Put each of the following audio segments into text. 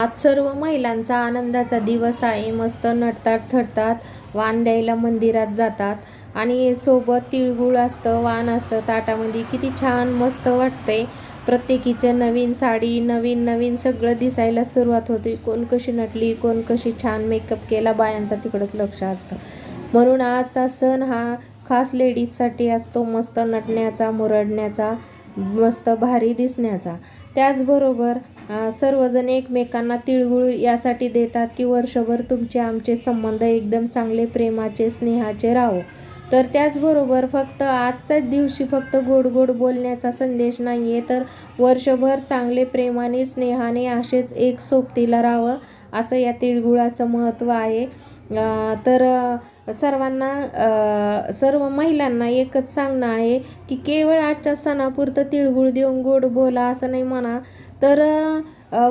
आज सर्व महिलांचा आनंदाचा दिवस आहे. मस्त नटतात थटतात, वाण द्यायला मंदिरात जातात आणि सोबत तिळगुळ असतं, वाण असतं ताटामध्ये. किती छान मस्त वाटते. प्रत्येकीचं नवीन साडी, नवीन नवीन सगळं दिसायला सुरुवात होते. कोण कशी नटली, कोण कशी छान मेकअप केला, बायांचा तिकडंच लक्ष असतं. म्हणून आजचा सण हा खास लेडीजसाठी असतो. मस्त नटण्याचा, मुरडण्याचा, मस्त भारी दिसण्याचा. त्याचबरोबर सर्वजण एकमेकांना तिळगुळ यासाठी देतात की वर्षभर तुमचे आमचे संबंध एकदम चांगले, प्रेमाचे, स्नेहाचे राहो. तर त्याचबरोबर फक्त आजच्याच दिवशी फक्त गोड गोड बोलण्याचा संदेश नाही आहे, तर वर्षभर चांगले प्रेमाने, स्नेहाने असेच एक सोबतीला राहावं, असं या तिळगुळाचं महत्त्व आहे. तर सर्वांना, सर्व महिलांना एकच सांगणं आहे की केवळ आजच्या सणापुरतं तिळगुळ देऊन गोड बोला असं नाही म्हणा, तर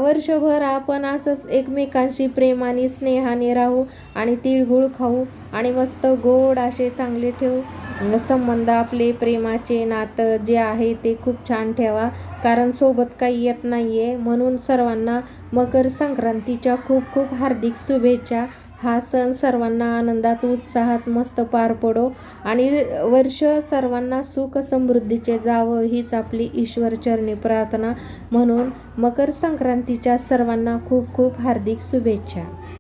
वर्षभर आपण असंच एकमेकांशी प्रेमाने, स्नेहाने राहू आणि तिळगुळ खाऊ आणि मस्त गोड असे चांगले ठेवू. संबंध आपले, प्रेमाचे नातं जे आहे ते खूप छान ठेवा, कारण सोबत काही येत नाही आहे. म्हणून सर्वांना मकर संक्रांतीच्या खूप खूप हार्दिक शुभेच्छा. हा सण सर्वांना आनंदात, उत्साहात मस्त पार पडो आणि वर्ष सर्वांना सुख समृद्धीचे जावं, हीच आपली ईश्वरचरणी प्रार्थना. म्हणून मकर संक्रांतीच्या सर्वांना खूप खूप हार्दिक शुभेच्छा.